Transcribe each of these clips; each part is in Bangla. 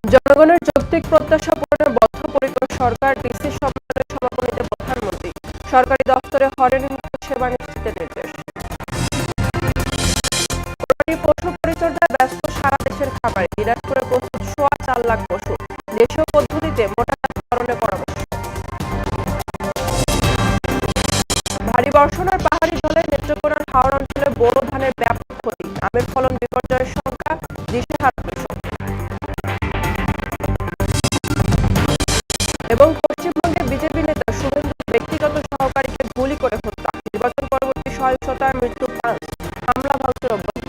জনগণের যৌক্তিক প্রত্যাশা পূরণে বদ্ধপরিকর সরকার, ডিসি সম্মেলনে সমাপনীতে প্রধানমন্ত্রী। সরকারি দপ্তরে হয়রানিমুক্ত সেবা নিশ্চিতের নির্দেশ। কোরবানি পশু পরিচর্যায় ব্যস্ত সারা দেশের খামারে, দিনাজপুরে প্রস্তুত 4.25 লাখ পশু। দেশীয় পদ্ধতিতে মোটাজাতকরণের পরামর্শ। ভারী বর্ষণ আর পাহাড়ি ঢলে নেত্রকোনার হাওর অঞ্চলে বোরো ধানের ব্যাপক ক্ষতি, আমের ফলন বিপর্যয়ের শঙ্কা, দিশেহারা কৃষক। এবং পশ্চিমবঙ্গে বিজেপি নেতা শুভেন্দুর ব্যক্তিগত সহকারীকে গুলি করে হত্যা, নির্বাচন পরবর্তী সহিংসতায় মৃত্যু 5, হামলা ভাঙচুর অব্যাহত।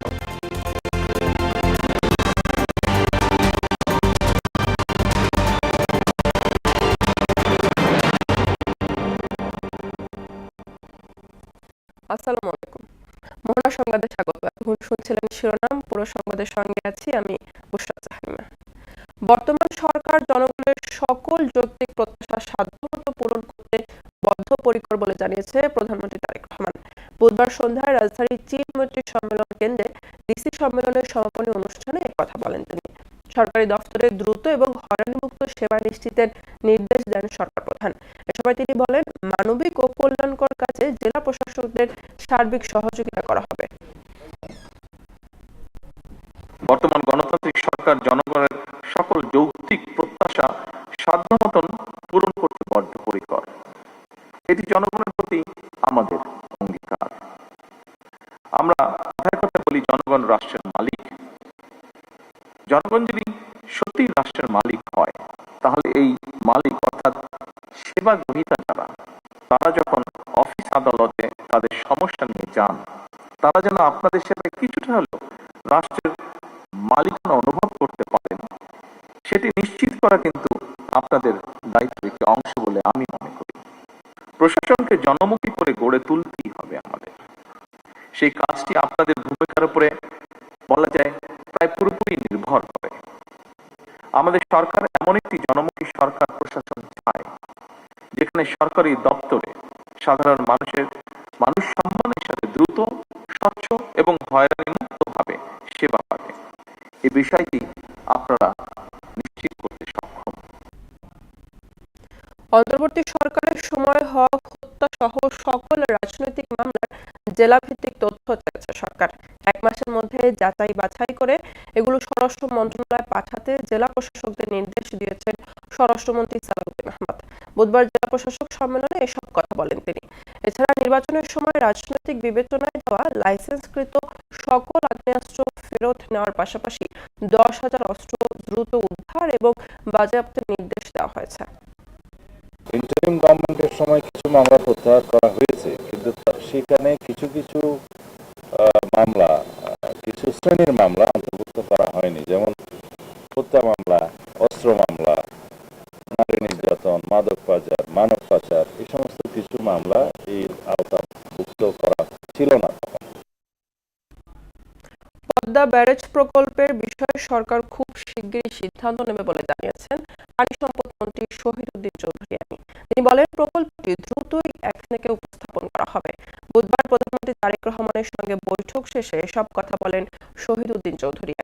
আসসালামু আলাইকুম, মোহনা সংবাদে স্বাগত। এখন শুনছিলেন শিরোনাম, পুরো সংবাদের সঙ্গে আছি আমি বুশরা জাহানিমা। বর্তমান সরকার জনগণের সকল যৌক্তিক প্রত্যাশা সাধ্যমতো পূরণ করতে বদ্ধপরিকর বলে জানিয়েছে প্রধানমন্ত্রী তারেক রহমান। বুধবার সন্ধ্যায় রাজধানীর চীন মৈত্রী সম্মেলন কেন্দ্রে ডিসি সম্মেলনের সমাপনী অনুষ্ঠানে একথা বলেন তিনি। সরকারি দফতরে দ্রুত এবং হয়রানিমুক্ত সেবা নিশ্চিতের নির্দেশ দেন সরকার প্রধান। এ সময় তিনি বলেন, মানবিক ও কল্যাণকর কাজে জেলা প্রশাসকদের সার্বিক সহযোগিতা করা হবে। বর্তমান গণতান্ত্রিক সরকার জনগণের সকল যৌক্তিক প্রত্যাশা সাধ্যমতন পূরণ করতে বদ্ধপরিকর। এটি জনগণের প্রতি আমাদের অঙ্গীকার। আমরা কথায় কথায় বলি জনগণ রাষ্ট্রের মালিক। জনগণ যদি সত্যি রাষ্ট্রের মালিক হয়, তাহলে এই মালিক অর্থাৎ সেবা গ্রহীতা যারা, তারা যখন অফিস আদালতে তাদের সমস্যা নিয়ে যান, তারা যেন আপনাদের সেবায় কিছুটা হলেও রাষ্ট্রের মালিকানা অনুভব করতে পারেন, সেটি নিশ্চিত করা কিন্তু আপনাদের দায়িত্বের একটি অংশ বলে আমি মনে করি। প্রশাসনকে জনমুখী করে গড়ে তুলতেই হবে আমাদের। সেই কাজটি আপনাদের ভূমিকার উপরে বলা যায় প্রায় পুরোপুরি নির্ভর করে। আমাদের সরকার এমন একটি জনমুখী সরকার প্রশাসন চায়, যেখানে সরকারি দপ্তরে সাধারণ মানুষ সম্মানের সাথে দ্রুত, স্বচ্ছ এবং হয়রানিমুক্ত ভাবে সেবা পাবে। এই বিষয়টি আপনারা নিশ্চিত করতে সক্ষম। অন্তর্বর্তী সরকারের সময় হওয়া হত্যা সহ সকল রাজনৈতিক মামলার জেলাভিত্তিক তথ্য চেয়েছে সরকার। 1 মাসের মধ্যে যাচাই বাছাই করে এগুলো স্বরাষ্ট্র মন্ত্রণালয়ে পাঠাতে জেলা প্রশাসকদের নির্দেশ দিয়েছেন স্বরাষ্ট্রমন্ত্রী সালাউদ্দিন আহমদ। বুধবার জেলা প্রশাসক সম্মেলনে এসব কথা বলেন তিনি। এছাড়া নির্বাচনের সময় রাজনৈতিক বিবেচনায় দেওয়া লাইসেন্সকৃত সকল আগ্নেয়াস্ত্র ফেরত নেওয়ার পাশাপাশি 10,000 অস্ত্র দ্রুত উদ্ধার এবং বাজেয়াপ্তের নির্দেশ দেওয়া হয়েছে। ইন্টারিম গভর্নমেন্টের সময় কিছু মামলা প্রত্যাহার করা হয়েছে, কিন্তু সেখানে কিছু কিছু মামলা, কিছু শ্রেণীর মামলা অন্তর্ভুক্ত করা হয়নি, যেমন হত্যা মামলা, অস্ত্র মামলা, নারী নির্যাতন, মাদক পাচার, মানব পাচার, এই সমস্ত কিছু মামলা এর আওতাভুক্ত করা ছিল না। পদ্মা ব্যারেজ প্রকল্পের বিষয়ে সরকার খুব শিগগিরই সিদ্ধান্ত নেবে বলে জানিয়েছেন পানি সম্পদ মন্ত্রী শহীদুদ্দীন চৌধুরী। তিনি বলেন, প্রকল্পটি দ্রুতই একনেকে উপস্থাপন করা হবে। বুধবার প্রধানমন্ত্রী তারেক রহমানের সঙ্গে বৈঠক শেষে এসব কথা বলেন শহীদুদ্দীন চৌধুরী।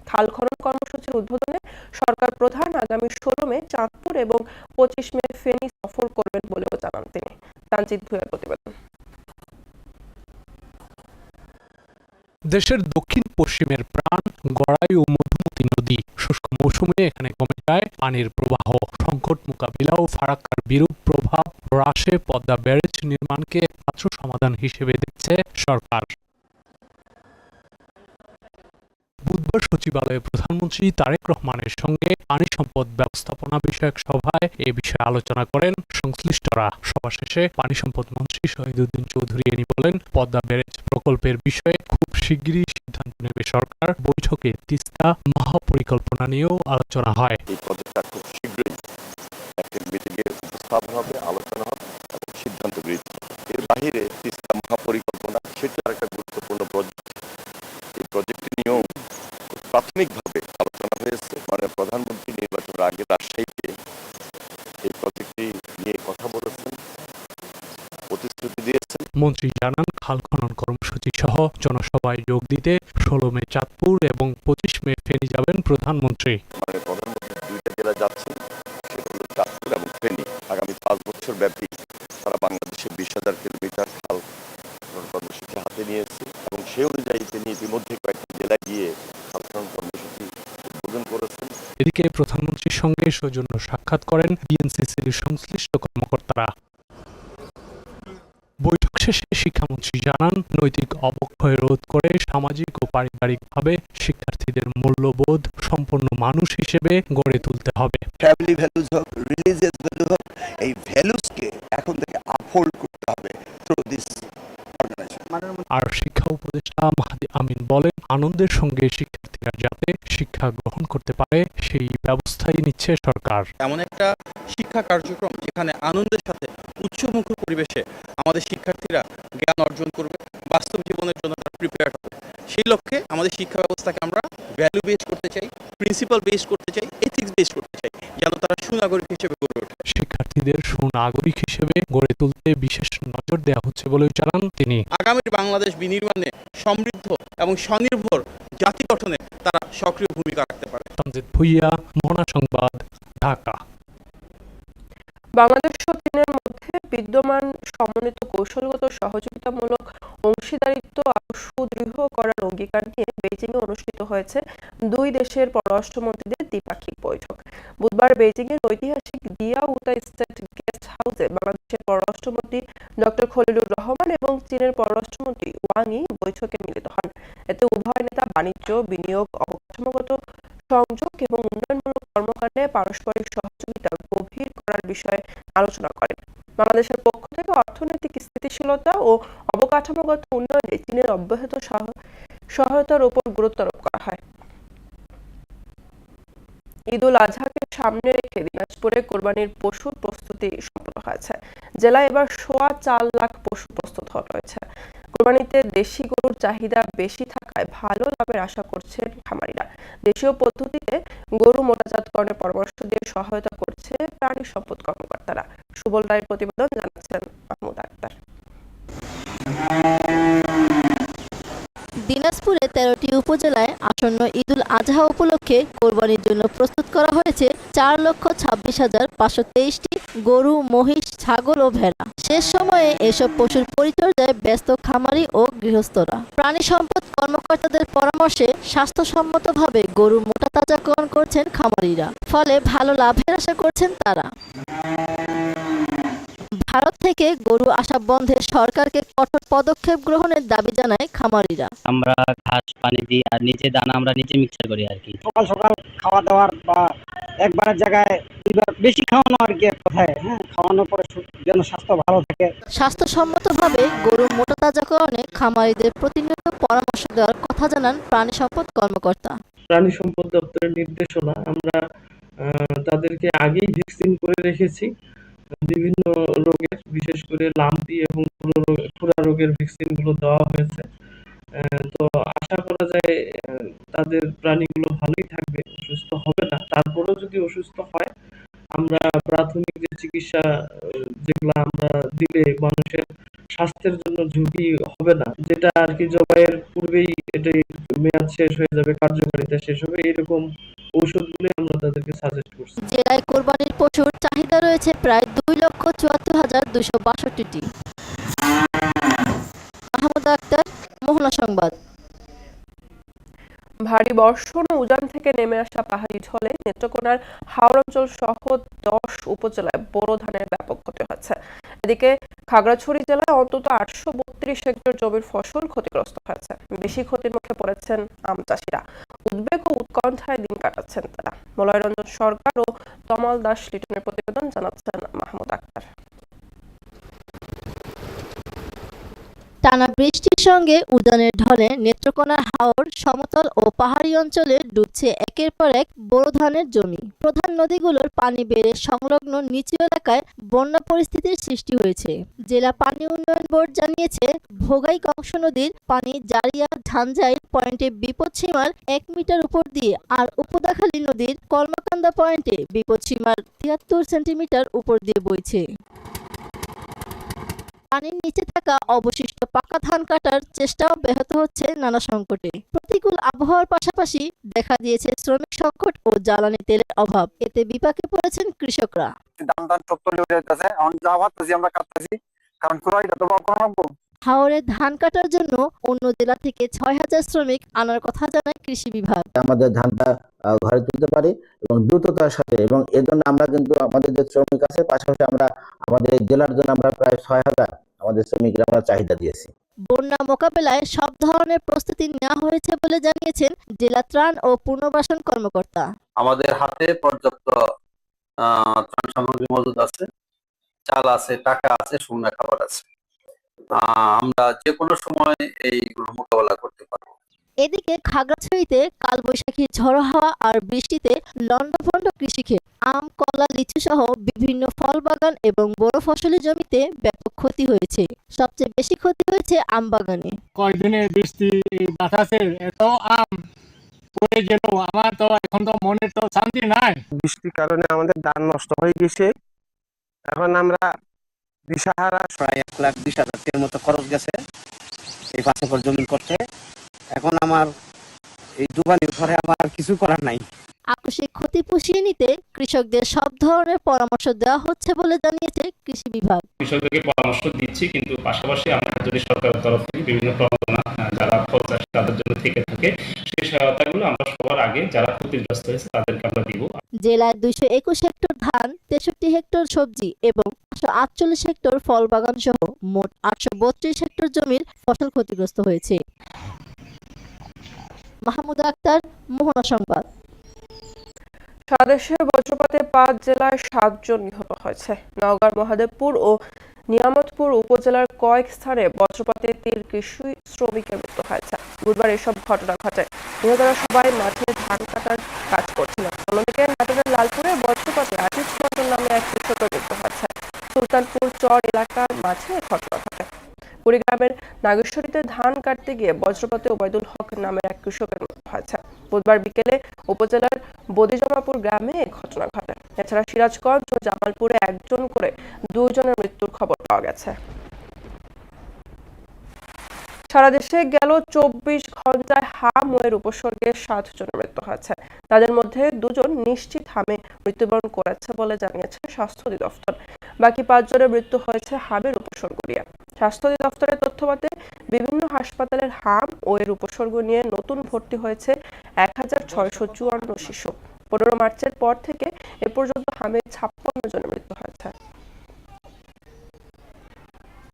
খাল খনন কর্মসূচির উদ্বোধনে সরকার প্রধান আগামী 16 মে চাঁদপুর এবং 25 মে ফেনী সফর করবেন বলেও জানান তিনি। তানজিদ ভুঁইয়ার প্রতিবেদন। দেশের দক্ষিণ পশ্চিমের প্রাণ গড়াই ও মধুমতি নদী। শুষ্ক মৌসুমে এখানে কমে যায় পানির প্রবাহ। সংকট মোকাবিলা ও ফারাক্কার বিরূপ প্রভাব হ্রাসে পদ্মা ব্যারেজ নির্মাণকে একমাত্র সমাধান হিসেবে দেখছে সরকার। বুধবার সচিবালয়ে প্রধানমন্ত্রী তারেক রহমানের সঙ্গে পানি সম্পদ ব্যবস্থাপনা বিষয়ক সভায় এ বিষয়ে আলোচনা করেন সংশ্লিষ্টরা। সভা শেষে পানি সম্পদ মন্ত্রী শহীদুদ্দীন চৌধুরী বলেন, পদ্মা ব্যারেজ প্রকল্পের বিষয়ে খুব শিগগিরই সিদ্ধান্ত নেবে সরকার। বৈঠকে তিস্তা মহাপরিকল্পনা নিয়েও আলোচনা হয়। এই প্রজেক্টটা খুব শীঘ্রই একটা মিটিংয়ে উপস্থাপন হবে, আলোচনা হবে এবং সিদ্ধান্ত গৃহীত হবে। এর বাহিরে তিস্তা মহাপরিকল্পনা, সেটা একটা গুরুত্বপূর্ণ প্রজেক্ট। এই প্রজেক্টটি নিয়েও প্রাথমিকভাবে আলোচনা হয়েছে। মাননীয় প্রধানমন্ত্রী নির্বাচনের আগে রাজশাহীতে এই প্রজেক্টটি নিয়ে কথা বলেছেন, প্রতিশ্রুতি দিয়েছেন। মন্ত্রী জানান, খাল খনন কর্মসূচি সহ জনসভায় যোগ দিতে 16 মে চাঁদপুর এবং 25 মে ফেনী যাবেন প্রধানমন্ত্রী। মানে প্রধানমন্ত্রী দুইটা জেলা যাচ্ছেন, সেটা হলো চাঁদপুর এবং ফেনী। আগামী 5 বছর ব্যাপী তারা বাংলাদেশের 20,000 কিলোমিটার খাল খনন কর্মসূচি হাতে নিয়েছে এবং সে অনুযায়ী তিনি ইতিমধ্যে কয়েকটি জেলায় গিয়ে খাল খনন কর্মসূচি উদ্বোধন করেছেন। এদিকে প্রধানমন্ত্রীর সঙ্গে সৌজন্য সাক্ষাৎ করেন বিএনসিসির সংশ্লিষ্ট কর্মকর্তারা। বৈঠক শেষে শিক্ষামন্ত্রী জানান, নৈতিক অবক্ষয় রোধ করে সামাজিক ও পারিবারিকভাবে শিক্ষার্থীদের মূল্যবোধ সম্পন্ন মানুষ হিসেবে গড়ে তুলতে হবে। ফ্যামিলি ভ্যালুজ হোক, রিলিজিয়াস ভ্যালু হোক, এই ভ্যালুজকে এখন থেকে আপহোল্ড করতে হবে থ্রু দিস অর্গানাইজেশন। আর শিক্ষা উপদেষ্টা মাহাদি আমিন বলেন, আনন্দের সঙ্গে শিক্ষার্থীরা যাতে শিক্ষা গ্রহণ করতে পারে সেই ব্যবস্থাই নিচ্ছে সরকার। এমন একটা শিক্ষা কার্যক্রম যেখানে আনন্দের সাথে উৎসবমুখর পরিবেশে আমাদের শিক্ষার্থীরা জ্ঞান অর্জন করবে, বাস্তব জীবনের জন্য তারা প্রিপেয়ার হবে। সেই লক্ষ্যে আমাদের শিক্ষা ব্যবস্থাকে আমরা ভ্যালু বেস করতে চাই, প্রিন্সিপাল বেস করতে চাই, এথিক্স বেস করতে চাই, যেন তারা সুনাগরিক হিসেবে গড়ে ওঠে। শিক্ষার্থীদের সুনাগরিক হিসেবে গড়ে তুলতে বিশেষ নজর দেওয়া হচ্ছে বলেও জানান তিনি। আগামীর বাংলাদেশ বিনির্মাণে সমৃদ্ধ এবং স্বনির্ভর জাতি গঠনে তারা সক্রিয় ভূমিকা রাখতে পারে। তামজিদ ভুইয়া, মোহনা সংবাদ, ঢাকা। বাংলাদেশ ও চীনের মধ্যে বিদ্যমান সমন্বিত কৌশলগত সহযোগিতামূলক অংশীদারিত্ব আরও সুদৃঢ় করার অঙ্গীকার নিয়ে বেইজিংয়ে অনুষ্ঠিত হয়েছে দুই দেশের পররাষ্ট্রমন্ত্রীদের দ্বিপাক্ষিক বৈঠক। বুধবার বেইজিংয়ের ঐতিহাসিক দিয়া উতা স্টেট গেস্ট হাউসে বাংলাদেশের পররাষ্ট্রমন্ত্রী ডক্টর খলিলুর রহমান এবং চীনের পররাষ্ট্রমন্ত্রী ওয়াং ই বৈঠকে মিলিত হন। এতে উভয় নেতা বাণিজ্য, বিনিয়োগ, অবকাঠামোগত সংযোগ এবং উন্নয়নমূলক কর্মকাণ্ডে পারস্পরিক সহযোগিতা গভীর করার বিষয়ে আলোচনা করেন। বাংলাদেশের পক্ষ থেকে অর্থনৈতিক স্থিতিশীলতা ও অবকাঠামোগত উন্নয়নে চীনের অব্যাহত সহায়তার উপর গুরুত্ব আরোপ করা হয়। ঈদ উল আজহাকে সামনে রেখে দিনাজপুরে কোরবানির পশুর প্রস্তুতি সম্পন্ন হয়েছে। জেলায় এবার 4.25 লাখ পশু প্রস্তুত হয়েছে। কোরবানিতে দেশি গরুর চাহিদা বেশি থাকায় ভালো লাভের আশা করছেন খামারিরা। দেশীয় পদ্ধতিতে গরু মোটাজাতকরণের পরামর্শ দিয়ে সহায়তা করছে প্রাণী সম্পদ কর্মকর্তারা। সুবল রায়ের প্রতিবেদন, জানাচ্ছেন মাহমুদ আক্তার। দিনাজপুরে 13টি উপজেলায় আসন্ন ঈদ উল আজহা উপলক্ষে কোরবানির জন্য প্রস্তুত করা হয়েছে 4,26,523টি গরু, মহিষ, ছাগল ও ভেড়া। শেষ সময়ে এসব পশুর পরিচর্যায় ব্যস্ত খামারি ও গৃহস্থরা। প্রাণী সম্পদ কর্মকর্তাদের পরামর্শে স্বাস্থ্যসম্মতভাবে গরু মোটা তাজাকরণ করছেন খামারিরা, ফলে ভালো লাভের আশা করছেন তারা। ভারত থেকে গরু আসা বন্ধে সরকারকে কঠোর পদক্ষেপ গ্রহণের দাবি জানায় খামারিরা। আমরা ঘাস পানি দিই আর নিজে দানা আমরা নিজে মিক্সার করি আর কি। সকাল সকাল খাওয়া দাওয়ার বা একবারের জায়গায় দুইবার বেশি খাওয়ানো আর কি, কোথায় খাওয়ানোর পরে যেন স্বাস্থ্য ভালো থাকে। স্বাস্থ্যসম্মতভাবে গরু মোটা তাজাকরণে খামারিদের প্রতিনিয়ত পরামর্শ দেওয়ার কথা জানান প্রাণী সম্পদ কর্মকর্তা। প্রাণী সম্পদ দপ্তরের নির্দেশনা আমরা তাদেরকে আগেই ভ্যাকসিন করে রেখেছি। বিভিন্ন রোগের, বিশেষ করে লাম্পি এবং খুরা রোগের ভ্যাকসিন গুলো দেওয়া হয়েছে। তো আশা করা যায় তাদের প্রাণীগুলো ভালোই থাকবে, অসুস্থ হবে না। তারপরেও যদি অসুস্থ হয় আমরা প্রাথমিক যে চিকিৎসা যেগুলো আমরা দিলে মানুষের স্বাস্থ্যের জন্য ঝুঁকি হবে না, যেটা আর কি জবাইয়ের পূর্বেই এটাই মেয়াদ শেষ হয়ে যাবে, কার্যকারিতা শেষ হবে, এরকম ঔষধগুলো আমরা তাদেরকে সাজেস্ট করছি। জেলায় কোরবানির পশুর চাহিদা রয়েছে প্রায় 2,74,262টি। মাহমুদ আক্তার, মোহনা সংবাদ। ভারী বর্ষণ ও উজান থেকে নেমে আসা পাহাড়ি ঢলে নেত্রকোনার হাওর অঞ্চল সহ 10 উপজেলায় বোরো ধানের ব্যাপক ক্ষতি হয়েছে। এদিকে খাগড়াছড়ি জেলায় অন্তত 832 হেক্টর জমির ফসল ক্ষতিগ্রস্ত হয়েছে। বেশি ক্ষতির মুখে পড়েছেন আম চাষিরা। উদ্বেগ ও উৎকণ্ঠায় দিন কাটাচ্ছেন তারা। মলয়রঞ্জন সরকার ও তমাল দাস লিটনের প্রতিবেদন, জানাচ্ছেন মাহমুদ আক্তার। টানা বৃষ্টির সঙ্গে উজানের ঢলে নেত্রকোনার হাওর সমতল ও পাহাড়ি অঞ্চলে ডুবছে একের পর এক বোরো ধানের জমি। প্রধান নদীগুলোর পানি বেড়ে সংলগ্ন নিচু এলাকায় বন্যা পরিস্থিতির সৃষ্টি হয়েছে। জেলা পানি উন্নয়ন বোর্ড জানিয়েছে, ভোগাই কংস নদীর পানি জারিয়া ঝাঞ্জাইল পয়েন্টে বিপদসীমার 1 মিটার উপর দিয়ে আর উপদাখালী নদীর কলমাকান্দা পয়েন্টে বিপদসীমার 73 সেন্টিমিটার উপর দিয়ে বইছে। পানির নিচে থাকা অবশিষ্ট পাকা ধান কাটার চেষ্টাও ব্যাহত হচ্ছে নানা সংকটে। প্রতিকূল আবহাওয়ার পাশাপাশি দেখা দিয়েছে শ্রমিক সংকট ও জ্বালানি তেলের অভাব। এতে বিপাকে পড়েছেন কৃষকরা। ধান সব তলে উঠে যাচ্ছে, এখন যা ভাবতেছি আমরা কাটতেছি, কারণ কুড়াইটা তো করা লাগবো। হাওরে ধান কাটার জন্য অন্য জেলা থেকে ৬,০০০ শ্রমিক আনার কথা জানায় কৃষি বিভাগ। আমাদের ধানটা ঘরে তুলতে পারি এবং দ্রুততার সাথে, এবং এর জন্য আমরা কিন্তু আমাদের যে শ্রমিক আছে পাশাপাশি আমরা আমাদের জেলার জন্য আমরা প্রায় ৬,০০০ আমাদের শ্রমিকরা আমরা চাহিদা দিয়েছি। বন্যা মোকাবেলায় সব ধরনের প্রস্তুতি নেওয়া হয়েছে বলে জানিয়েছেন জেলা ত্রাণ ও পুনর্বাসন কর্মকর্তা। আমাদের হাতে পর্যাপ্ত ত্রাণ সামগ্রী মজুদ আছে, চাল আছে, টাকা আছে, শুকনো খাবার আছে। আমরা যে কোনো সময় এইগুলো মোকাবেলা করতে পারবো। এদিকে খাগড়াছড়িতে কালবৈশাখী ঝড়ো হাওয়া আর বৃষ্টিতে লন্ডভন্ড কৃষিক্ষেত, আম, কলা, লিচু সহ বিভিন্ন ফল বাগান এবং বড় ফসলি জমিতে ব্যাপক ক্ষতি হয়েছে। সবচেয়ে বেশি ক্ষতি হয়েছে আম বাগানে। কয়েকদিনের বৃষ্টি বাতাসে এত আম পড়ে গেল, আমার তো এখন তো মনে তো শান্তি নাই। বৃষ্টির কারণে আমাদের ধান নষ্ট হয়ে গেছে, এখন আমরা দিশাহারা। প্রায় ১,২০,০০০ মতো খরচ গেছে এই ৫ একর জমি করতে। এখন আমার এই দুবানির পরে আমার কিছু করার নাই। আকস্মিক ক্ষতি পুষিয়ে নিতে কৃষকদের সব ধরনের পরামর্শ দেওয়া হচ্ছে বলে জানিয়েছে কৃষি বিভাগ। কৃষকদেরকে পরামর্শ দিচ্ছি, কিন্তু পাশাপাশি আমরা যদি সরকারের তরফ থেকে বিভিন্ন প্রণোদনা যারা ফল চাষী তাদের জন্য থেকে থাকে, সেই সহায়তাগুলো আমরা সবার আগে যারা ক্ষতিগ্রস্ত হয়েছে তাদেরকে আমরা দিব। জেলায় ২২১ হেক্টর ধান, ৬৩ হেক্টর সবজি এবং ৫৪৮ হেক্টর ফল বাগান সহ মোট ৮৩২ হেক্টর জমির ফসল ক্ষতিগ্রস্ত হয়েছে। মাহমুদা আক্তার, মোহনা সংবাদ। সারা দেশে বজ্রপাতে ৫ জেলায় ৭ জন নিহত হয়েছে। নওগাঁর মহাদেবপুর ও নিয়ামতপুর উপজেলার কয়েক স্থানে বজ্রপাতে ৩ কৃষি শ্রমিকের মৃত্যু হয়েছে। বুধবার এসব ঘটনা ঘটে। নিহতরা সবাই মাঠে ধান কাটার কাজ করছিলেন। অন্যদিকে নাটোরের লালপুরে বজ্রপাতে আজিজ মন্ডল নামে এক কৃষকের মৃত্যু হয়েছে। সুলতানপুর চর এলাকার মাঝে ঘটনা ঘটে। কুড়িগ্রামের নাগেশ্বরীতে ধান কাটতে গিয়ে বজ্রপাতে ওবায়দুল হক নামের এক কৃষকের মৃত্যু হয়েছে। বুধবার বিকেলে উপজেলার বদিজমাপুর গ্রামে এ ঘটনা ঘটে। এছাড়া সিরাজগঞ্জ ও জামালপুরে একজন করে ২ জনের মৃত্যুর খবর পাওয়া গেছে। সারা দেশে গেল ২৪ ঘন্টায় হাম ও এর উপসর্গে ৭ জনের মৃত্যু হয়েছে। তাদের মধ্যে ২ জন নিশ্চিত হামে মৃত্যুবরণ করেছে বলে জানিয়েছে স্বাস্থ্য অধিদপ্তর। বাকি ৫ জনের মৃত্যু হয়েছে হামের উপসর্গ নিয়ে। স্বাস্থ্য অধিদপ্তরের তথ্যমতে বিভিন্ন হাসপাতালের হাম ও এর উপসর্গ নিয়ে নতুন ভর্তি হয়েছে ১,৬৫৪ শিশু। ১৫ মার্চের পর থেকে এ পর্যন্ত হামে ৫৬ জনের মৃত্যু হয়েছে।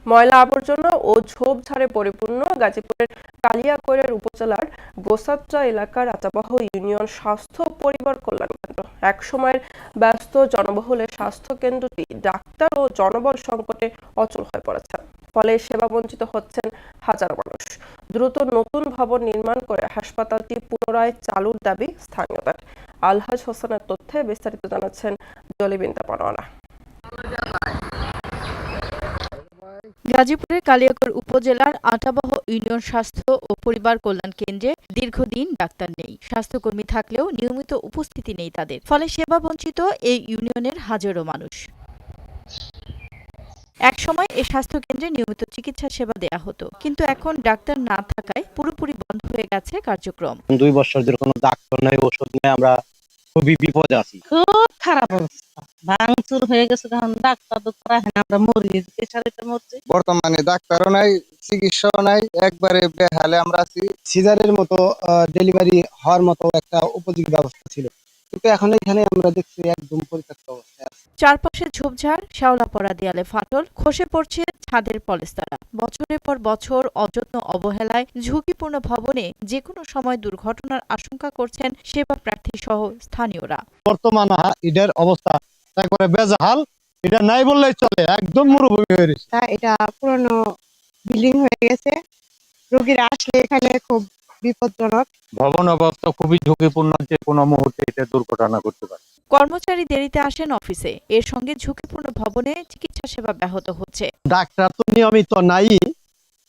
ময়লা আবর্জনা ও ঝোপঝাড়ে পরিপূর্ণ গাজীপুরের কালিয়াকৈরের উপজেলার গোসাত্রা এলাকার আচাবহ ইউনিয়ন স্বাস্থ্য পরিবার কল্যাণ কেন্দ্র এক সময়ের ব্যস্ত জনবহুল স্বাস্থ্য কেন্দ্রটি ডাক্তার ও জনবল সংকটে অচল হয়ে পড়েছে। ফলে সেবা বঞ্চিত হচ্ছেন হাজারো মানুষ। দ্রুত নতুন ভবন নির্মাণ করে হাসপাতালটি পুনরায় চালুর দাবি স্থানীয়দের। আলহাজ হোসেনের তথ্যে বিস্তারিত জানাচ্ছেন জলিবিন্দা পানোয়ারা। গাজীপুরের কালিয়াকৈর উপজেলার আটাবহ ইউনিয়ন স্বাস্থ্য ও পরিবার কল্যাণ কেন্দ্রে দীর্ঘদিন ডাক্তার নেই। স্বাস্থ্যকর্মী থাকলেও নিয়মিত উপস্থিতি নেই তাদের, ফলে সেবা বঞ্চিত এই ইউনিয়নের হাজারো মানুষ। একসময় এই স্বাস্থ্য কেন্দ্রে নিয়মিত চিকিৎসা সেবা দেয়া হতো, কিন্তু এখন ডাক্তার না থাকায় পুরোপুরি বন্ধ হয়ে গেছে কার্যক্রম। ২ বছর ধরে কোনো ডাক্তার নাই, ওষুধ নেই, আমরা খুবই বিপদে আছি। খুব খারাপ অবস্থা, ভাঙচুর হয়ে গেছে, এখন ডাক্তার তো করা হয় না, আমরা মরি পেশারিতে মরছি। বর্তমানে ডাক্তারও নাই, চিকিৎসাও নাই, একবারে বেহালে আমরা আছি। সিজারের মতো ডেলিভারি হওয়ার মতো একটা উপযোগী ব্যবস্থা ছিল, কিন্তু এখন এখানে আমরা দেখছি একদম পরিত্যক্ত অবস্থায় আছে। চারপাশে ঝোপঝাড়, শ্যাওলা পড়া দেয়ালে ফাটল, খসে পড়ছে ছাদের পলেস্তারা। বছরের পর বছর অযত্ন অবহেলায় ঝুঁকিপূর্ণ ভবনে যে কোনো সময় দুর্ঘটনার আশঙ্কা করছেন সেবা প্রার্থী সহ স্থানীয়রা। বর্তমান এটার অবস্থা একবারে বেজাহাল, এটা নাই বললেই চলে, একদম মরুভূমি হয়ে গেছে। এটা পুরনো বিল্ডিং হয়ে গেছে, রোগীরা আসলে এখানে খুব বিপজ্জনক। ভবন অবস্থা খুবই ঝুঁকিপূর্ণ, যে কোনো মুহূর্তে এটা দুর্ঘটনা করতে পারে। কর্মচারী দেরিতে আসেন অফিসে, এর সঙ্গে ঝুঁকিপূর্ণ ভবনে চিকিৎসা সেবা ব্যাহত হচ্ছে। ডাক্তার তো নিয়মিত নাই,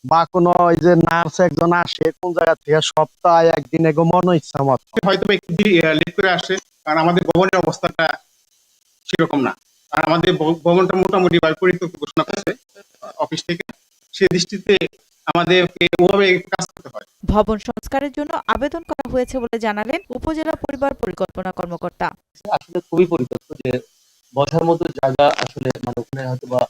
বা কোনো ওই যে নার্স একজন আসে কোন জায়গা থেকে সপ্তাহে একদিন এগো মন ইচ্ছা মতো, হয়তো একটু লেট করে আসে, কারণ আমাদের ভবনের অবস্থাটা সেরকম না। আর আমাদের ভবনটা মোটামুটি পরিত্যক্ত ঘোষণা করছে, অফিস থেকে, সে দৃষ্টিতে আমাদেরকে ওভাবে কাজ করতে হয়। ভবন সংস্কারের জন্য আবেদন করা হয়েছে বলে জানালেন উপজেলা পরিবার পরিকল্পনা কর্মকর্তা। আসলে খুবই পরিত্যক্ত, যে বসার মতো জায়গা আসলে মানে ওখানে হয়তো বা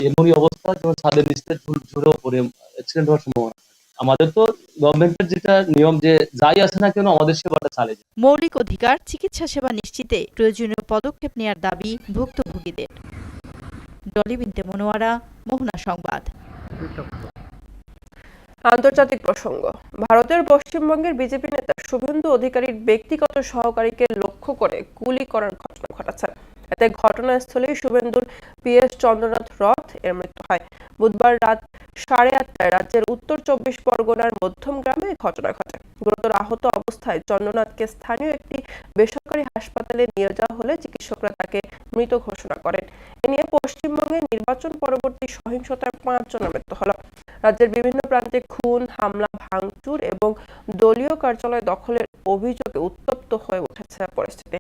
এমনই অবস্থা যেমন ছাদের নিচে ঝুড়েও পড়ে অ্যাক্সিডেন্ট হওয়ার সম্ভাবনা। আমাদের তো গভর্নমেন্টের যেটা নিয়ম যে যাই আসে না কেন আমাদের সেবাটা চালিয়ে যায়। মৌলিক অধিকার চিকিৎসা সেবা নিশ্চিতে প্রয়োজনীয় পদক্ষেপ নেওয়ার দাবি ভুক্তভোগীদের। ডলি বিনতে মনোয়ারা, মোহনা সংবাদ। আন্তর্জাতিক প্রসঙ্গ। ভারতের পশ্চিমবঙ্গের বিজেপি নেতা শুভেন্দু অধিকারীর ব্যক্তিগত সহকারীকে লক্ষ্য করে গুলি করার ঘটনা ঘটেছে। এতে ঘটনাস্থলেই শুভেন্দুর পিএস চন্দ্রনাথ রথ এর মৃত্যু হয়। বুধবার রাত 8:30টায় রাজ্যের উত্তর 24 পরগনার মধ্যম গ্রামে ঘটনা ঘটে। গুরুতর আহত অবস্থায় চন্দ্রনাথকে স্থানীয় একটি বেসরকারি হাসপাতালে নিয়ে যাওয়া হলে চিকিৎসকরা তাকে মৃত ঘোষণা করেন। এ নিয়ে পশ্চিমবঙ্গে নির্বাচন পরবর্তী সহিংসতায় 5 জনের মৃত্যু হল। রাজ্যের বিভিন্ন প্রান্তে খুন, হামলা, ভাঙচুর এবং দলীয় কার্যালয় দখলের অভিযোগে উত্তপ্ত হয়ে উঠেছে পরিস্থিতি।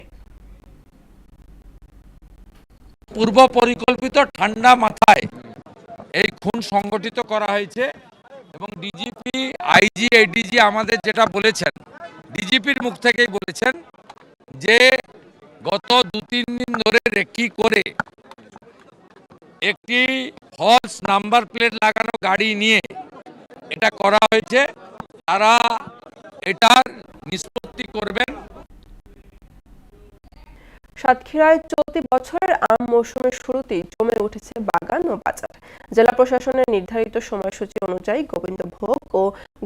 পূর্ব পরিকল্পিত ঠান্ডা মাথায় এই খুন সংগঠিত করা হয়েছে এবং ডিজিপি, আইজি, এডিজি আমাদের যেটা বলেছেন, ডিজিপির মুখ থেকেই বলেছেন যে গত 2-3 দিন ধরে রেকি করে একটি ফলস নাম্বার প্লেট লাগানো গাড়ি নিয়ে এটা করা হয়েছে। তারা এটার নিষ্পত্তি করবেন। সাতক্ষীরায় চলতি বছরের আম মৌসুমের শুরুতেই জমে উঠেছে বাগান ও বাজার। জেলা প্রশাসনের নির্ধারিত সময়সূচি অনুযায়ী গোবিন্দভোগ ও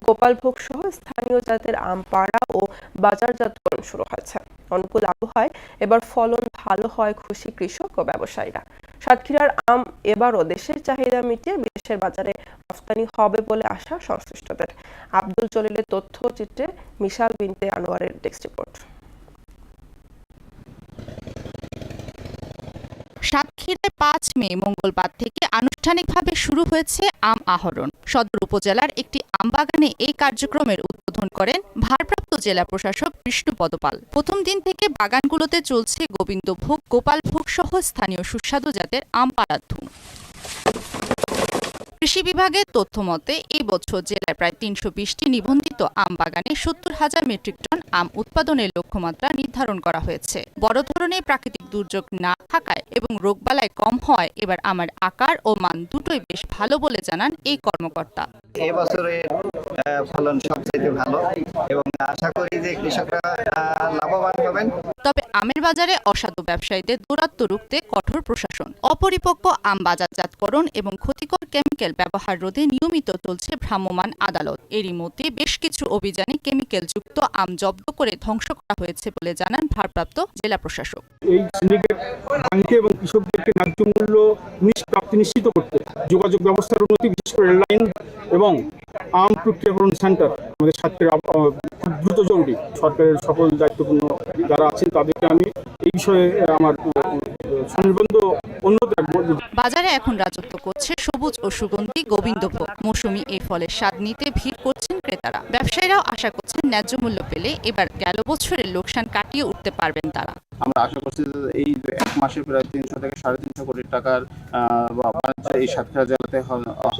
গোপালভোগ সহ স্থানীয় জাতের আম পাড়া ও বাজারজাতকরণ শুরু হয়েছে। অনুকূল আবহাওয়ায় এবার ফলন ভালো হয় খুশি কৃষক ও ব্যবসায়ীরা। সাতক্ষীরার আম এবারও দেশের চাহিদা মিটিয়ে বিদেশের বাজারে রফতানি হবে বলে আশা সংশ্লিষ্টদের। আব্দুল জলিলের তথ্যচিত্রে মিশাল বিনতে আনোয়ারের ডেস্ক রিপোর্ট। সাতক্ষীরায় 5 মে মঙ্গলবার থেকে আনুষ্ঠানিকভাবে শুরু হয়েছে আম আহরণ। সদর উপজেলার একটি আম বাগানে এই কার্যক্রমের উদ্বোধন করেন ভারপ্রাপ্ত জেলা প্রশাসক বিষ্ণুপদ পাল। প্রথম দিন থেকে বাগানগুলোতে চলছে গোবিন্দভোগ, গোপালভোগ সহ স্থানীয় সুস্বাদু জাতের আম পাড়ার ধুম। কৃষি বিভাগের তথ্য মতে এই বছর জেলার প্রায় 320টি নিবন্ধিত আম বাগানে 70,000 মেট্রিক টন আম উৎপাদনের লক্ষ্যমাত্রা নির্ধারণ করা হয়েছে। বড় ধরনের প্রাকৃতিক দুর্যোগ না থাকায় এবং রোগবালাই কম হওয়ায় এবার আমের আকার ও মান দুটোই বেশ ভালো বলে জানান এই কর্মকর্তা। এবছরে ফলন সবচেয়ে ভালো এবং আশা করি যে কৃষকরা লাভবান হবেন। তবে আমের বাজারে অসাধু ব্যবসায়ীদের দৌরাত্ম্য রুখতে কঠোর প্রশাসন। অপরিপক্ক আম বাজারজাতকরণ এবং ক্ষতিকর কেমিক্যাল ব্যবহার রোধে নিয়মিত চলছে ভ্রাম্যমাণ আদালত। এরই মধ্যে বেশ কিছু অভিযানে কেমিক্যালযুক্ত আম জব্দ করে ধ্বংস করা হয়েছে বলে জানান ভারপ্রাপ্ত জেলা প্রশাসক। এই সিন্ডিকেট ভাঙতে এবং কৃষকদেরকে ন্যায্য মূল্য প্রাপ্তি নিশ্চিত করতে যোগাযোগ ব্যবস্থার উন্নতি, বিশেষ করে রেললাইন এবং আম প্রক্রিয়াকরণ সেন্টার আমাদের সাতক্ষীরা দ্রুত জরুরি। সরকারের সকল দায়িত্বপূর্ণ যারা আছেন তাদেরকে আমি এই বিষয়ে আমার সুনির্বন্ধ অনুরোধ রাখবো। বাজারে এখন রাজত্ব করছে সবুজ ও সুগন্ধি গোবিন্দভোগ। মৌসুমি এই ফলের স্বাদ নিতে ভিড় করছেন ক্রেতারা। ব্যবসায়ীরাও আশা করছেন ন্যায্য মূল্য পেলে এবার গেল বছরের লোকসান কাটিয়ে উঠতে পারবেন তারা। আমরা আশা করছি যে এই 1 মাসে প্রায় 300 থেকে 350 কোটি টাকার বাণিজ্য এই সাতক্ষীরা জেলাতে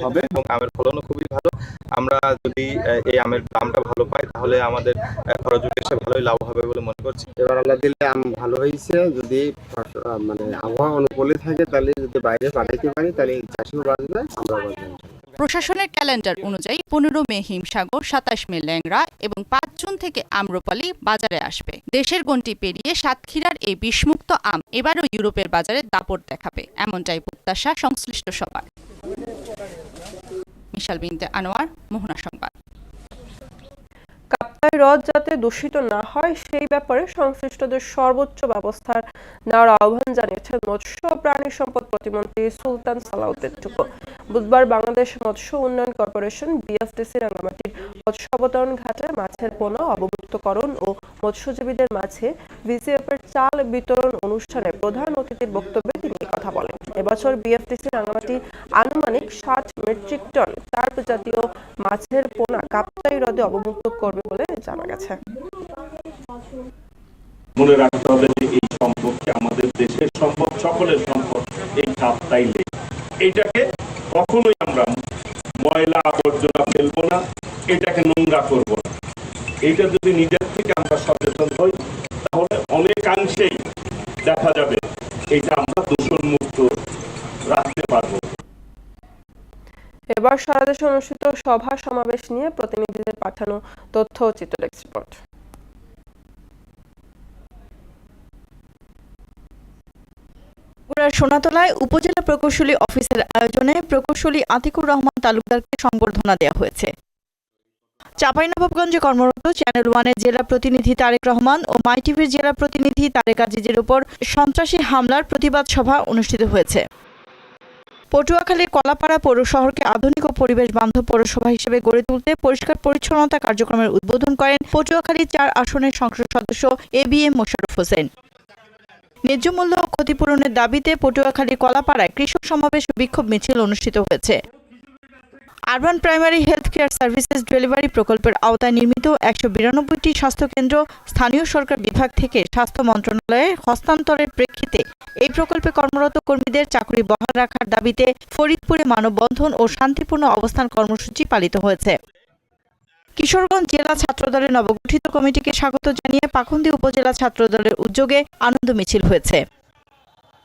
হবে এবং আমের ফলনও খুবই ভালো। আমরা যদি এই আমের দামটা ভালো পাই তাহলে আমাদের খরচ উঠে ভালোই লাভ হবে বলে মনে করছি। এবার আল্লাহ দিলে আম ভালো হয়েছে, যদি মানে আবহাওয়া অনুকূলে থাকে তাহলে যদি বাইরে পাঠাইতে পারি তাহলে চাষিও বাঁচবে, আমরা বাঁচবো। প্রশাসনের ক্যালেন্ডার অনুযায়ী 15 মে হিমসাগর, 27 মে ল্যাংড়া এবং 5 জুন থেকে আম্রপালি বাজারে আসবে। দেশের গণ্ডি পেরিয়ে সাতক্ষীরার এই বিষমুক্ত আম এবারও ইউরোপের বাজারে দাপট দেখাবে, এমনটাই প্রত্যাশা সংশ্লিষ্ট সবার। মিশাল বিনতে আনোয়ার, মোহনা সংবাদ। কাপ্তাই হ্রদ যাতে দূষিত না হয় সেই ব্যাপারে সংশ্লিষ্টদের সর্বোচ্চ ব্যবস্থার নেওয়ার আহ্বান জানিয়েছেন মৎস্য প্রাণী সম্পদ প্রতিমন্ত্রী সুলতান সালাউদ্দিন টুকু। বুধবার বাংলাদেশ মৎস্য উন্নয়ন কর্পোরেশন বিএফটিসি রাঙ্গামাটির মৎস্য অবতরণ ঘাটে মাছের পোনা অবমুক্তকরণ ও মৎস্যজীবীদের মাঝে ভিসিএফের চাল বিতরণ অনুষ্ঠানে প্রধান অতিথির বক্তব্যে তিনি কথা বলেন। এবছর বিএফটিসি রাঙ্গামাটি আনুমানিক 60 মেট্রিক টন কার্প জাতীয় মাছের পোনা কাপ্তাই হ্রদে অবমুক্ত করবে বলে জানা গেছে। মনে রাখতে হবে যে এই সম্পদকে আমাদের দেশের সম্পদ, সকলের সম্পদ এই কাপ্তাই লেক, এইটাকে কখনোই আমরা ময়লা আবর্জনা ফেলবো না, এটাকে নোংরা করব না। এইটা যদি নিজের থেকে আমরা সচেতন হই তাহলে অনেকাংশেই দেখা যাবে এটা আমরা দূষণ মুক্ত রাখতে পারবো। এবার সারা দেশে অনুষ্ঠিত সভা সমাবেশ নিয়ে প্রতিনিধিদের পাঠানো তথ্য ও চিত্র ডেস্ক রিপোর্ট। বগুড়ার সোনাতলায় উপজেলা প্রকৌশলী অফিসের আয়োজনে প্রকৌশলী আতিকুর রহমান তালুকদারকে সংবর্ধনা দেওয়া হয়েছে। চাঁপাইনবাবগঞ্জে কর্মরত চ্যানেল ওয়ানের জেলা প্রতিনিধি তারেক রহমান ও মাই টিভির জেলা প্রতিনিধি তারেক আজিজের উপর সন্ত্রাসী হামলার প্রতিবাদ সভা অনুষ্ঠিত হয়েছে। পটুয়াখালীর কলাপাড়া পৌর শহরকে আধুনিক ও পরিবেশ বান্ধব পৌরসভা হিসেবে গড়ে তুলতে পরিষ্কার পরিচ্ছন্নতা কার্যক্রমের উদ্বোধন করেন পটুয়াখালী ৪ আসনের সংসদ সদস্য এবিএম মোশাররফ হোসেন। ন্যায্য মূল্য ও ক্ষতিপূরণের দাবিতে পটুয়াখালীর কলাপাড়ায় কৃষক সমাবেশ ও বিক্ষোভ মিছিল অনুষ্ঠিত হয়েছে। Urban primary health care services delivery প্রকল্পের আওতায় নির্মিত ১৯২টি স্বাস্থ্যকেন্দ্র স্থানীয় সরকার বিভাগ থেকে স্বাস্থ্য মন্ত্রণালয়ে হস্তান্তরের প্রেক্ষিতে এই প্রকল্পে কর্মরত কর্মীদের চাকরি বহাল রাখার দাবিতে ফরিদপুরে মানববন্ধন ও শান্তিপূর্ণ অবস্থান কর্মসূচি পালিত হয়েছে। কিশোরগঞ্জ জেলা ছাত্রদলের নবগঠিত কমিটিকে স্বাগত জানিয়ে পাখন্দি উপজেলা ছাত্রদলের উদ্যোগে আনন্দ মিছিল হয়েছে।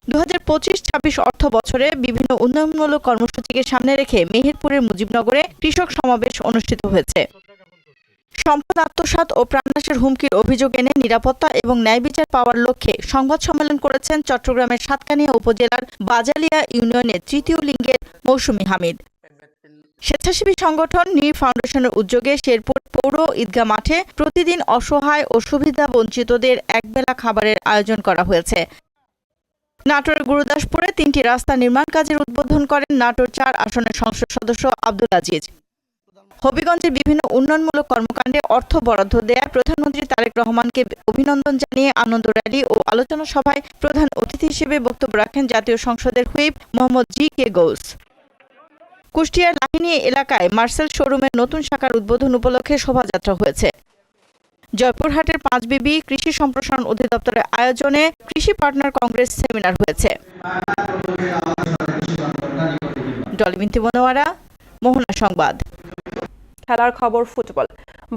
২০২৫-২৬ অর্থ বছরে বিভিন্ন উন্নয়নমূলক কর্মসূচিকে সামনে রেখে মেহেরপুরের মুজিবনগরে কৃষক সমাবেশ অনুষ্ঠিত হয়েছে। সম্পদ আত্মসাৎ ও প্রাণনাশের হুমকির অভিযোগ এনে নিরাপত্তা এবং ন্যায় বিচার পাওয়ার লক্ষ্যে সংবাদ সম্মেলন করেছেন চট্টগ্রামের সাতকানিয়া উপজেলার বাজালিয়া ইউনিয়নের তৃতীয় লিঙ্গের মৌসুমী হামিদ। স্বেচ্ছাসেবী সংগঠন নীর ফাউন্ডেশনের উদ্যোগে শেরপুর পৌর ঈদগাহ মাঠে প্রতিদিন অসহায় ও সুবিধা বঞ্চিতদের একবেলা খাবারের আয়োজন করা হয়েছে। নাটোরের গুরুদাসপুরে ৩টি রাস্তা নির্মাণ কাজের উদ্বোধন করেন নাটোর ৪ আসনের সংসদ সদস্য আব্দুল আজিজ। হবিগঞ্জের বিভিন্ন উন্নয়নমূলক কর্মকাণ্ডে অর্থ বরাদ্দ দেয়া প্রধানমন্ত্রী তারেক রহমানকে অভিনন্দন জানিয়ে আনন্দ র্যালি ও আলোচনা সভায় প্রধান অতিথি হিসেবে বক্তব্য রাখেন জাতীয় সংসদের হুইপ মোহাম্মদ জি.কে. গৌস। কুষ্টিয়ার লাহিনী এলাকায় মার্সেল শোরুমের নতুন শাখার উদ্বোধন উপলক্ষে শোভাযাত্রা হয়েছে। জয়পুরহাটের ৫ বিবি কৃষি সম্প্রসারণ অধিদপ্তরের আয়োজনে কৃষি পার্টনার কংগ্রেস সেমিনার হয়েছে। ডলবিন্তি মনোয়ারা, মোহনা সংবাদ। খেলার খবর ফুটবল।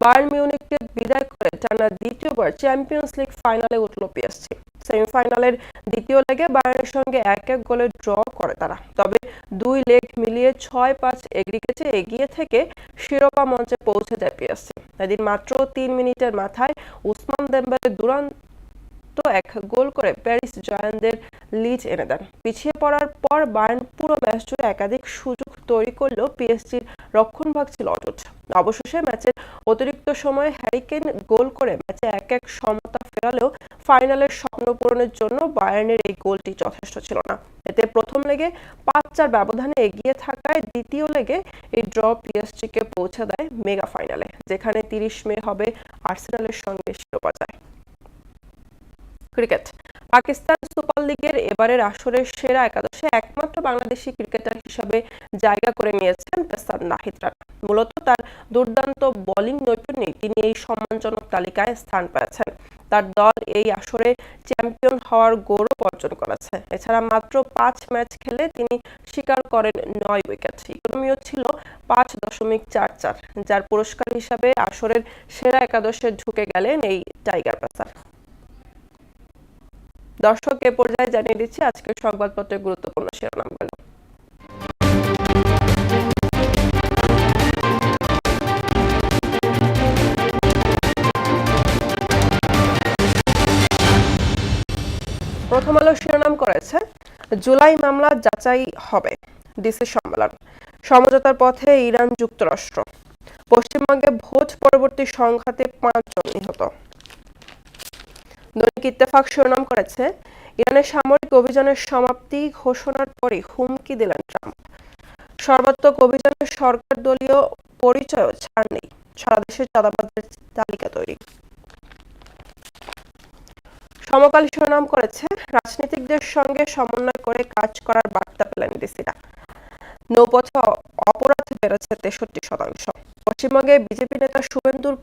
বায়ার্ন মিউনিখকে বিদায় করে টানা দ্বিতীয়বার চ্যাম্পিয়ন্স লিগ ফাইনালে উঠল পিএসজি। সেমিফাইনালের দ্বিতীয় লেগে বায়ার্নের সঙ্গে ১-১ গোলে ড্র করে তারা। তবে ২ লেগ মিলিয়ে ৬-৫ এগ্রিগেটে এগিয়ে থেকে শিরোপা মঞ্চে পৌঁছে যায় পিএসজি। এদিন মাত্র ৩ মিনিটের মাথায় উসমান দেম্বেলে দুরান্ত এক গোল করে প্যারিস জায়ান্টদের লিড এনে দেন। পিছিয়ে পড়ার পর বায়ার্ন পুরো ম্যাচ জুড়ে একাধিক সুযোগ তৈরি করলেও পিএসজির রক্ষণভাগ ছিল অটুট। অবশেষে ম্যাচের অতিরিক্ত সময়ে হ্যারি কেইন গোল করে ম্যাচে ১-১ সমতা ফেরালেও ফাইনালের স্বপ্ন পূরণের জন্য বায়ার্নের এই গোলটি যথেষ্ট ছিল না। এতে প্রথম লেগে ৫-৪ ব্যবধানে এগিয়ে থাকায় দ্বিতীয় লেগে এই ড্র পিএসজিকে পৌঁছে দেয় মেগা ফাইনালে, যেখানে ৩০ মে হবে আর্সেনালের সঙ্গে শিরোপা জয়। ক্রিকেট। পাকিস্তান সুপার লিগের এবারের আসরের সেরা একাদশে একমাত্র বাংলাদেশি ক্রিকেটার হিসেবে জায়গা করে নিয়েছেন পেসার নাহিদ রানা। মূলত তার দুর্দান্ত বোলিং নৈপুণ্যে তিনি এই সম্মানজনক তালিকায় স্থান পেয়েছেন। তার দল এই আসরে চ্যাম্পিয়ন হওয়ার গৌরব অর্জন করেছে। এছাড়া মাত্র ৫ ম্যাচ খেলে তিনি শিকার করেন ৯ উইকেট। ইকোনমিও ছিল ৫.৪৪, যার পুরস্কার হিসাবে আসরের সেরা একাদশে ঢুকে গেলেন এই টাইগার পেসার। দর্শক, এ পর্যায়ে জানিয়ে দিচ্ছি আজকের সংবাদপত্রের গুরুত্বপূর্ণ শিরোনামগুলো। প্রথম আলো শিরোনাম করেছে জুলাই মামলা যাচাই হবে, ডিসি সম্মেলন। সমঝোতার পথে ইরান যুক্তরাষ্ট্র। পশ্চিমবঙ্গে ভোট পরবর্তী সংঘাতে ৫ জন নিহত। দৈনিক ইত্তেফাক শিরোনাম করেছে ইরানের সামরিক অভিযানের সমাপ্তি ঘোষণার পরই হুমকি দিলেন ট্রাম্প। সর্বাত্মক অভিযানের সরকার দলীয় পরিচয়ও ছাড় নেই, সারা দেশের চাঁদাবাজদের তালিকা তৈরি। সমকাল শিরোনাম করেছে রাজনীতিকদের সঙ্গে সমন্বয় করে কাজ করার বার্তা পেলেন ডিসিরা। নৌপথে অপরাধ বেড়েছে ৬৩%। পশ্চিমবঙ্গে বিজেপি নেতা শুভেন্দুর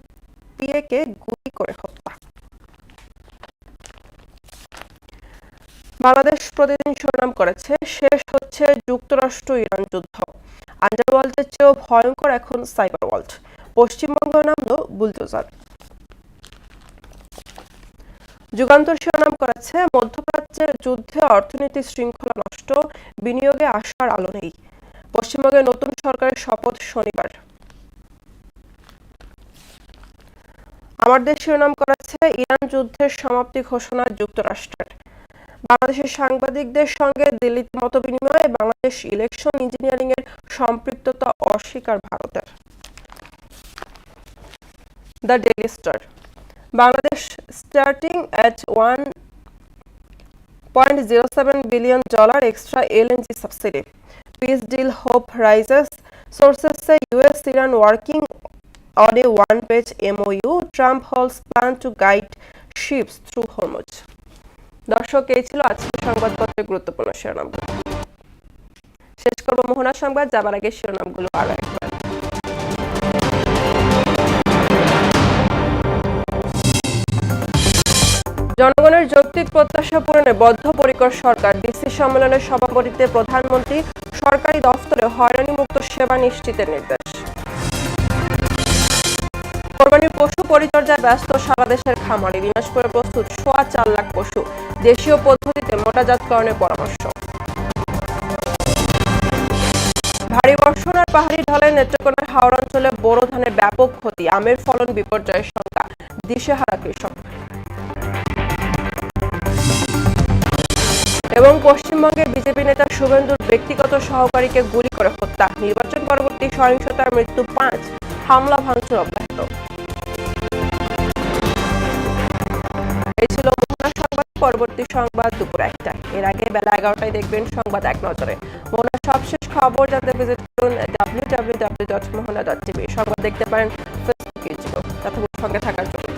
পিএকে গুলি করে হত্যা। বাংলাদেশ প্রতিদিন শিরোনাম করেছে, শেষ হচ্ছে যুক্তরাষ্ট্র ইরান যুদ্ধ, আন্ডারওয়ার্ল্ডের চেয়েও ভয়ঙ্কর এখন সাইবার ওয়ার্ল্ড, পশ্চিমবঙ্গ নামলো বুলডোজার। যুগান্তর শিরোনাম করেছে, মধ্যপ্রাচ্যের যুদ্ধে অর্থনীতি শৃঙ্খলা নষ্ট, বিনিয়োগে আসার আলো নেই, পশ্চিমবঙ্গের নতুন সরকারের শপথ শনিবার। আমার দেশ শিরোনাম করেছে, ইরান যুদ্ধের সমাপ্তি ঘোষণা যুক্তরাষ্ট্রের, বাংলাদেশের সাংবাদিকদের সঙ্গে দিল্লিতে মতবিনিময়ে বাংলাদেশ ইলেকশন ইঞ্জিনিয়ারিং এর সম্পৃক্ততা অস্বীকার ভারতের। The daily star, Bangladesh starting at $1.07 billion extra LNG subsidy. Peace deal hope rises. Sources say US-Iran working on a one-page MOU. Trump holds plan to guide ships through Hormuz. দর্শক, এই ছিল আজকের সংবাদপত্রের গুরুত্বপূর্ণ শিরোনামগুলো। শেষ করব মোহনা সংবাদ, যাবার আগে শিরোনামগুলো আরো একবার। জনগণের যৌক্তিক প্রত্যাশা পূরণে বদ্ধপরিকর সরকার। ডিসি সম্মেলনের সভাপতিত্বে প্রধানমন্ত্রী সরকারি দফতরে হয়রানিমুক্ত সেবা নিশ্চিতের নির্দেশ। কোরবানির পশু পরিচর্যায় ব্যস্ত সারা দেশের খামারি। দিনাজপুরে প্রস্তুত 4.25 লাখ পশু। দেশীয় পদ্ধতিতে মোটাজাতকরণের পরামর্শ। ভারী বর্ষণ আর পাহাড়ি ঢলে নেত্রকোনার হাওড় অঞ্চলে বোরো ধানের ব্যাপক ক্ষতি। আমের ফলন বিপর্যয়ের শঙ্কা, দিশেহারা কৃষক। এবং পশ্চিমবঙ্গের বিজেপি নেতা শুভেন্দুর ব্যক্তিগত সহকারীকে গুলি করে হত্যা। নির্বাচন পরবর্তী সহিংসতার মৃত্যু 5, হামলা ভাঙচুর অব্যাহত। এই ছিল মোহনা সংবাদ। পরবর্তী সংবাদ দুপুর 1টায়। এর আগে বেলা 11টায় দেখবেন সংবাদ এক নজরে। মোহনার সবশেষ খবর জানতে ভিজিট করুন www.mohana.tv। সংবাদ দেখতে পারেন ফেসবুক পেজে। ততক্ষণ সঙ্গে থাকার জন্য